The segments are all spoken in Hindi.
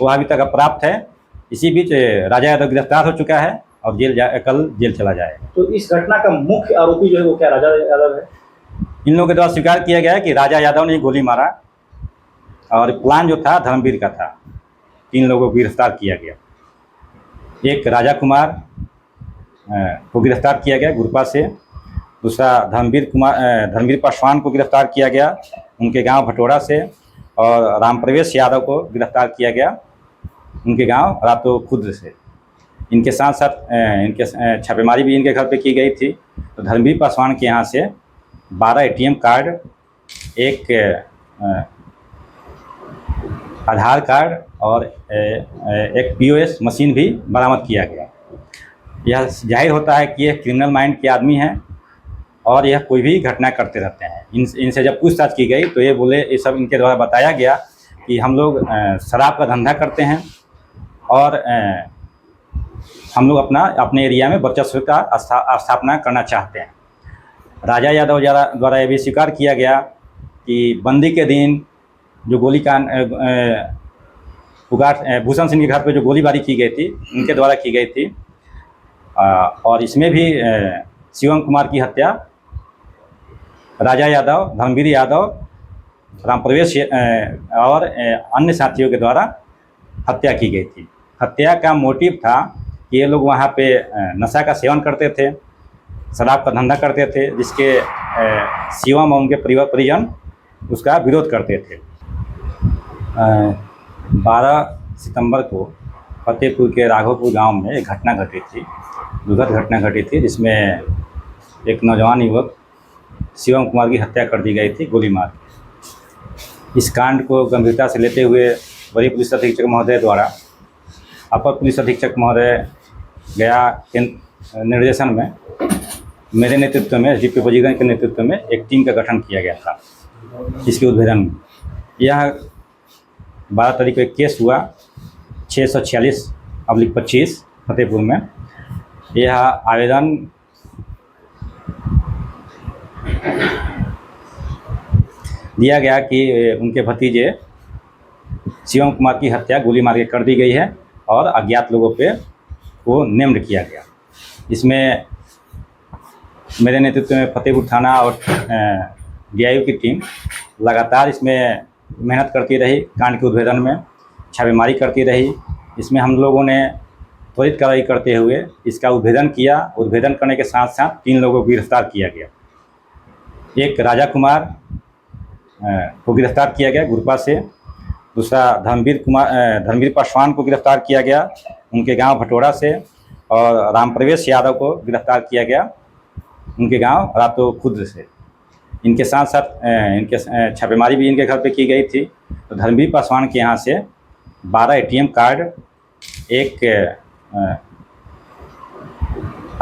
वो अभी तक अप्राप्त है। इसी बीच राजा यादव गिरफ्तार हो चुका है और कल जेल चला जाएगा। तो इस घटना का मुख्य आरोपी जो है वो क्या राजा यादव है? इन लोगों के द्वारा स्वीकार किया गया है कि राजा यादव ने गोली मारा और प्लान जो था धर्मवीर का था। 3 लोगों को गिरफ्तार किया गया। एक राजा कुमार को गिरफ्तार किया गया गुरपा से। दूसरा धर्मवीर पासवान को गिरफ्तार किया गया उनके गांव भटोरा से। और राम प्रवेश यादव को गिरफ्तार किया गया उनके गांव रातो खुर्द से। इनके साथ साथ इनके छापेमारी भी इनके घर पे की गई थी। तो धर्मवीर पासवान के यहाँ से 12 ATM कार्ड, एक आधार कार्ड और एक POS मशीन भी बरामद किया गया। यह जाहिर होता है कि यह क्रिमिनल माइंड के आदमी हैं और यह कोई भी घटना करते रहते हैं। इनसे जब पूछताछ की गई तो ये बोले, ये सब इनके द्वारा बताया गया कि हम लोग शराब का धंधा करते हैं और हम लोग अपने एरिया में वर्चस्व का स्थापना करना चाहते हैं। राजा यादव द्वारा यह भी स्वीकार किया गया कि बंदी के दिन जो गोलीकांड भूषण सिंह के घर पे जो गोलीबारी की गई थी उनके द्वारा की गई थी। और इसमें भी शिवम कुमार की हत्या राजा यादव, धर्मवीर यादव, राम प्रवेश और अन्य साथियों के द्वारा हत्या की गई थी। हत्या का मोटिव था कि ये लोग वहाँ पे नशा का सेवन करते थे, शराब का धंधा करते थे, जिसके शिवम और उनके परिजन उसका विरोध करते थे। 12 सितंबर को फतेहपुर के राघोपुर गांव में एक घटना घटी थी, दुखद घटना घटी थी, जिसमें एक नौजवान युवक शिवम कुमार की हत्या कर दी गई थी गोली मार के। इस कांड को गंभीरता से लेते हुए वरीय पुलिस अधीक्षक महोदय द्वारा अपर पुलिस अधीक्षक महोदय गया के निर्देशन में मेरे नेतृत्व में SDPO बजीगंज के नेतृत्व में एक टीम का गठन किया गया था। इसके उद्भेदन में यह 12 तारीख को एक केस हुआ 646/25 फतेहपुर में। यह आवेदन दिया गया कि उनके भतीजे शिवम कुमार की हत्या गोली मार के कर दी गई है और अज्ञात लोगों पे को नेम्ड किया गया। इसमें मेरे नेतृत्व में फतेहपुर थाना और DIU की टीम लगातार इसमें मेहनत करती रही, कांड के उद्भेदन में छापेमारी करती रही। इसमें हम लोगों ने त्वरित कार्रवाई करते हुए इसका उद्भेदन किया। उद्भेदन करने के साथ साथ 3 लोगों को गिरफ्तार किया गया। एक राजा कुमार को गिरफ्तार किया गया गुरपा से। दूसरा धर्मवीर पासवान को गिरफ्तार किया गया उनके गांव भटोरा से। और राम प्रवेश यादव को गिरफ्तार किया गया उनके गांव रातो खुर्द से। इनके साथ साथ इनके छापेमारी भी इनके घर पे की गई थी। तो धर्मवीर पासवान के यहाँ से 12 ATM कार्ड, एक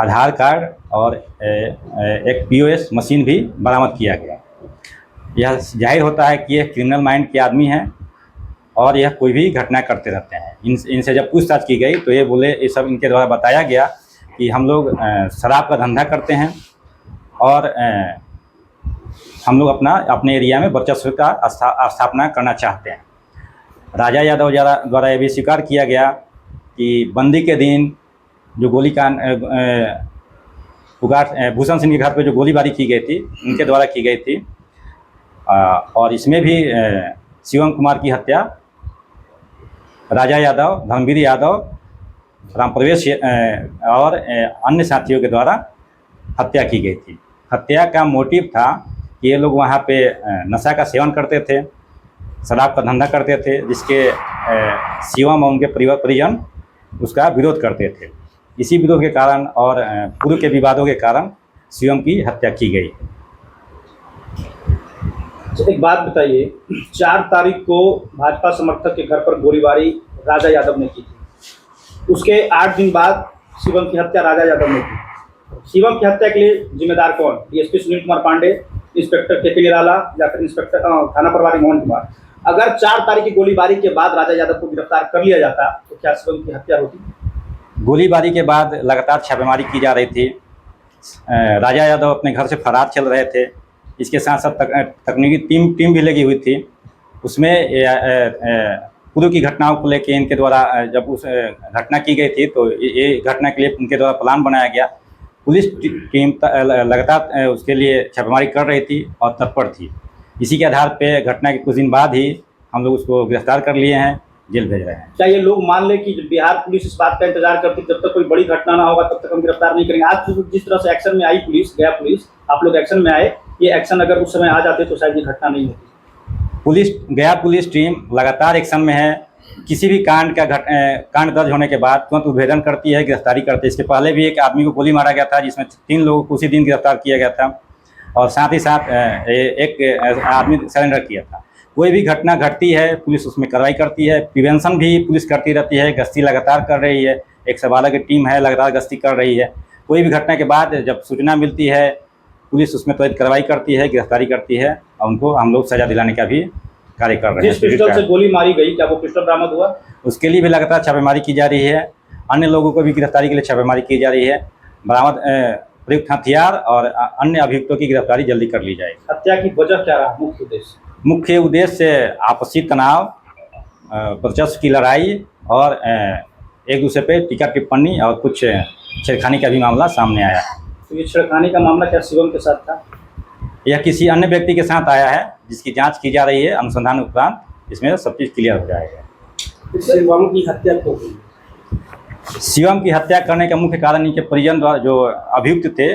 आधार कार्ड और एक POS मशीन भी बरामद किया गया। यह जाहिर होता है कि यह क्रिमिनल माइंड के आदमी हैं और यह कोई भी घटना करते रहते हैं। इनसे जब पूछताछ की गई तो ये बोले, ये सब इनके द्वारा बताया गया कि हम लोग शराब का धंधा करते हैं और हम लोग अपने एरिया में वर्चस्व का स्थापना करना चाहते हैं। राजा यादव द्वारा यह भी स्वीकार किया गया कि बंदी के दिन जो गोलीकांड भूषण सिंह के घर पे जो गोलीबारी की गई थी उनके द्वारा की गई थी। और इसमें भी शिवम कुमार की हत्या राजा यादव, धर्मवीर यादव, राम प्रवेश और अन्य साथियों के द्वारा हत्या की गई थी। हत्या का मोटिव था कि ये लोग वहाँ पे नशा का सेवन करते थे, शराब का धंधा करते थे, जिसके शिवम और उनके परिजन उसका विरोध करते थे। इसी विरोध के कारण और पूर्व के विवादों के कारण शिवम की हत्या की गई। एक बात बताइए, 4 तारीख को भाजपा समर्थक के घर पर गोलीबारी राजा यादव ने की थी। उसके 8 दिन बाद शिवम की हत्या राजा यादव ने की। शिवम की हत्या के लिए जिम्मेदार कौन? DSP Sunil Kumar Pandey, inspector KK Nirala या फिर इंस्पेक्टर थाना प्रभारी मोहन कुमार? अगर 4 तारीख की गोलीबारी के बाद राजा यादव को गिरफ्तार कर लिया जाता तो क्या शिवम की हत्या होती? गोलीबारी के बाद लगातार छापेमारी की जा रही थी। राजा यादव अपने घर से फरार चल रहे थे। इसके साथ साथ तकनीकी टीम भी लगी हुई थी। उसमें पूर्व की घटनाओं को लेकर इनके द्वारा जब उस घटना की गई थी तो ये घटना के लिए उनके द्वारा प्लान बनाया गया। पुलिस टीम लगातार उसके लिए छापेमारी कर रही थी और तत्पर थी। इसी के आधार पे घटना के कुछ दिन बाद ही हम लोग उसको गिरफ्तार कर लिए हैं, जेल भेज रहे हैं। क्या ये लोग मान ले कि बिहार पुलिस इस बात का इंतजार करती जब तक कोई बड़ी घटना ना होगा तब तक हम गिरफ्तार नहीं करेंगे? आज जिस तरह से एक्शन में आई पुलिस, गया पुलिस, आप लोग एक्शन में आए, ये एक्शन अगर उस समय आ जाते तो शायद ये घटना नहीं होती। गया पुलिस टीम लगातार एक्शन में है। किसी भी कांड दर्ज होने के बाद तुरंत उद्भेदन करती है, गिरफ्तारी करती है। इसके पहले भी एक आदमी को गोली मारा गया था जिसमें 3 लोगों को उसी दिन गिरफ्तार किया गया था और साथ ही साथ एक आदमी सरेंडर किया था। कोई भी घटना घटती है पुलिस उसमें कार्रवाई करती है। प्रिवेंशन भी पुलिस करती रहती है, गश्ती लगातार कर रही है। एक सवाला की टीम है, लगातार गश्ती कर रही है। कोई भी घटना के बाद जब सूचना मिलती है पुलिस उसमें त्वरित कार्रवाई करती है, गिरफ्तारी करती है और उनको हम लोग सजा दिलाने का भी कार्य कर रहे हैं। जिस पिस्टल से गोली मारी गई क्या वो पिस्टल बरामद हुआ? उसके लिए भी लगातार छापेमारी की जा रही है। अन्य लोगों को भी गिरफ्तारी के लिए छापेमारी की जा रही है। बरामद प्रयुक्त हथियार और अन्य अभियुक्तों की गिरफ्तारी जल्दी कर ली जाएगी। हत्या की वजह क्या रहा? मुख्य उद्देश्य आपसी तनाव, वर्चस्व की लड़ाई और एक दूसरे पे टीका टिप्पणी और कुछ छेड़खानी का भी मामला सामने आया है। तो ये छेड़खानी का मामला क्या शिवम के साथ था? यह किसी अन्य व्यक्ति के साथ आया है जिसकी जांच की जा रही है। अनुसंधान उपरांत इसमें सब चीज़ क्लियर हो जाएगा। शिवम की हत्या क्यों हुई? शिवम की हत्या करने का मुख्य कारण इनके परिजन द्वारा जो अभियुक्त थे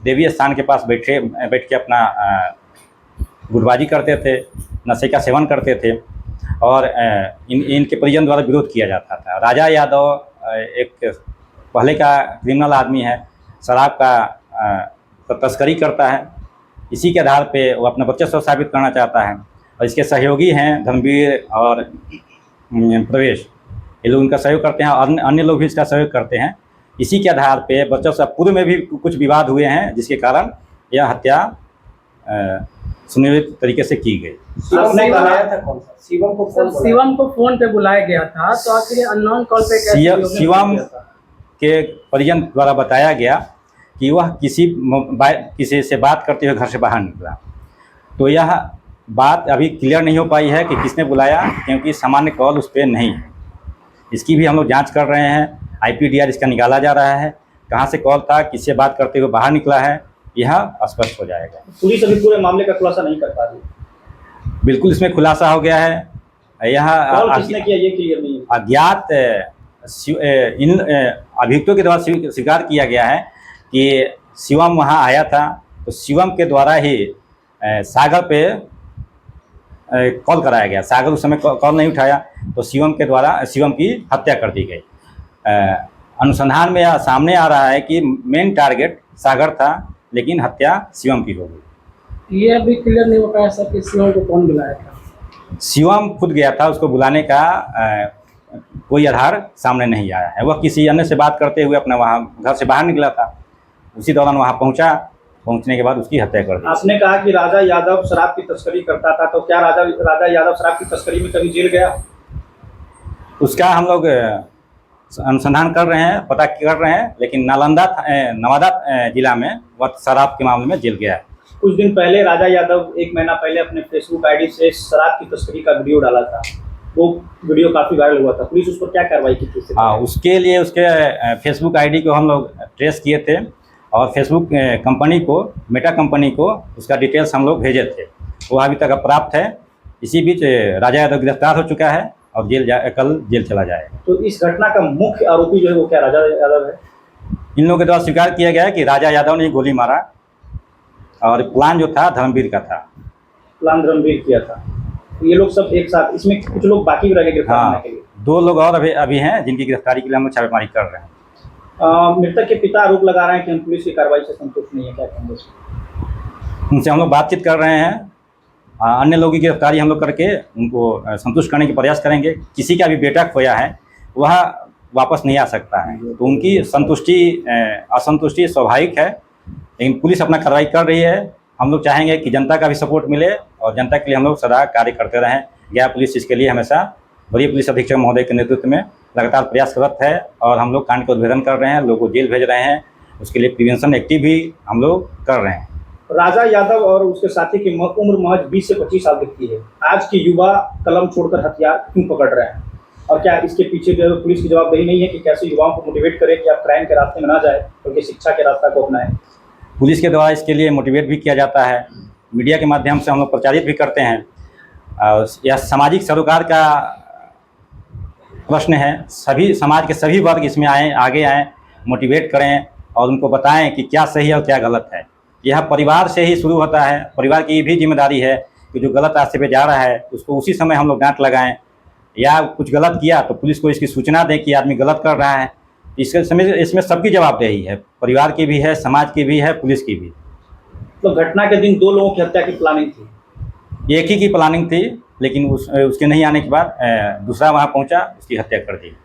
देवी स्थान के पास बैठ के अपना गुटबाजी करते थे, नशे का सेवन करते थे और इनके परिजन द्वारा विरोध किया जाता था। राजा यादव एक पहले का क्रिमिनल आदमी है, शराब का तस्करी करता है। इसी के आधार पे वो अपना वर्चस्व साबित करना चाहता है और इसके सहयोगी हैं धर्मवीर और प्रवेश, ये लोग उनका सहयोग करते हैं और अन्य लोग भी इसका सहयोग करते हैं। इसी के आधार पे वर्चस्व पूर्व में भी कुछ विवाद हुए हैं जिसके कारण यह हत्या सुनियोजित तरीके से की गई। शिवम को फोन पे बुलाया गया था तो आखिर अननोन कॉल पे शिवम के परिजन द्वारा बताया गया कि वह किसी से बात करते हुए घर से बाहर निकला। तो यह बात अभी क्लियर नहीं हो पाई है कि किसने बुलाया, क्योंकि सामान्य कॉल उस पर नहीं है। इसकी भी हम लोग जांच कर रहे हैं। IPDR इसका निकाला जा रहा है, कहाँ से कॉल था, किससे बात करते हुए बाहर निकला है, यह स्पष्ट हो जाएगा। पुलिस अभी पूरे मामले का खुलासा नहीं कर पा रही। बिल्कुल इसमें खुलासा हो गया है। यह किसने किया ये क्लियर नहीं है। अज्ञात इन अभियुक्तों के द्वारा स्वीकार किया गया है कि शिवम वहाँ आया था, तो शिवम के द्वारा ही सागर पे कॉल कराया गया। सागर उस समय कॉल नहीं उठाया तो शिवम के द्वारा शिवम की हत्या कर दी गई। अनुसंधान में यह सामने आ रहा है कि मेन टारगेट सागर था लेकिन हत्या शिवम की हो गई। ये अभी क्लियर नहीं हो पाया सर कि शिवम को कौन बुलाया था। शिवम खुद गया था, उसको बुलाने का कोई आधार सामने नहीं आया है। वह किसी अन्य से बात करते हुए अपना वहाँ घर से बाहर निकला था, उसी दौरान वहाँ पहुँचने के बाद उसकी हत्या कर दी। आपने कहा कि राजा यादव शराब की तस्करी करता था, तो क्या राजा यादव शराब की तस्करी में कभी जेल गया? उसका हम लोग अनुसंधान कर रहे हैं, पता कर रहे हैं, लेकिन नवादा जिला में वह शराब के मामले में जेल गया है। कुछ दिन पहले राजा यादव 1 महीना पहले अपने फेसबुक आईडी से शराब की तस्करी का वीडियो डाला था, वो वीडियो काफ़ी वायरल हुआ था। पुलिस उस पर क्या कार्रवाई की थी? हाँ, उसके लिए उसके फेसबुक आईडी को हम लोग ट्रेस किए थे और फेसबुक कंपनी को, मेटा कंपनी को उसका डिटेल्स हम लोग भेजे थे। वो अभी तक अप्राप्त है। इसी बीच राजा यादव गिरफ्तार हो चुका है और कल जेल चला जाएगा। तो इस घटना का मुख्य आरोपी जो है वो क्या राजा यादव है? इन लोगों के द्वारा स्वीकार किया गया है कि राजा यादव ने गोली मारा और प्लान जो था धर्मवीर का था। प्लान धर्मवीर किया था। तो ये लोग सब एक साथ, इसमें कुछ लोग बाकी भी रह गए गिरफ्तार होने के लिए। 2 लोग और अभी हैं जिनकी गिरफ्तारी के लिए हम लोग छापेमारी कर रहे हैं। मृतक के पिता आरोप लगा रहे हैं कि हम पुलिस की कार्रवाई से संतुष्ट नहीं है, क्या कहेंगे? उनसे हम लोग बातचीत कर रहे हैं। अन्य लोगों की गिरफ्तारी हम लोग करके उनको संतुष्ट करने के प्रयास करेंगे। किसी का भी बेटा खोया है वह वापस नहीं आ सकता है, तो उनकी असंतुष्टि स्वाभाविक है, लेकिन पुलिस अपना कार्रवाई कर रही है। हम लोग चाहेंगे कि जनता का भी सपोर्ट मिले और जनता के लिए हम लोग सदा कार्य करते रहें। गया पुलिस इसके लिए हमेशा वरीय पुलिस अधीक्षक महोदय के नेतृत्व में लगातार प्रयासरत है और हम लोग कांड का उद्भेदन कर रहे हैं, लोगों को जेल भेज रहे हैं। उसके लिए प्रिवेंशन एक्टिव भी हम लोग कर रहे हैं। राजा यादव और उसके साथी की उम्र महज 20 से 25 साल दिखती है। आज के युवा कलम छोड़कर हथियार क्यों पकड़ रहे हैं? और क्या इसके पीछे जो है पुलिस की जवाबदेही नहीं है कि कैसे युवाओं को मोटिवेट करे कि आप क्राइम के रास्ते में ना जाए बल्कि शिक्षा के रास्ता को अपनाएं? पुलिस के द्वारा इसके लिए मोटिवेट भी किया जाता है, मीडिया के माध्यम से हम लोग प्रचारित भी करते हैं। और यह सामाजिक सरोकार का प्रश्न है, सभी समाज के सभी वर्ग इसमें आएँ, आगे आएँ, मोटिवेट करें और उनको बताएं कि क्या सही है और क्या गलत है। यह परिवार से ही शुरू होता है, परिवार की भी जिम्मेदारी है कि जो गलत रास्ते पे जा रहा है उसको उसी समय हम लोग डांट लगाएं, या कुछ गलत किया तो पुलिस को इसकी सूचना दें कि आदमी गलत कर रहा है। इसके समय इसमें सबकी जवाबदेही है, परिवार की भी है, समाज की भी है, पुलिस की भी। तो घटना के दिन 2 लोगों की हत्या की प्लानिंग थी। एक ही की प्लानिंग थी, लेकिन उसके नहीं आने के बाद दूसरा वहाँ पहुँचा, उसकी हत्या कर दी।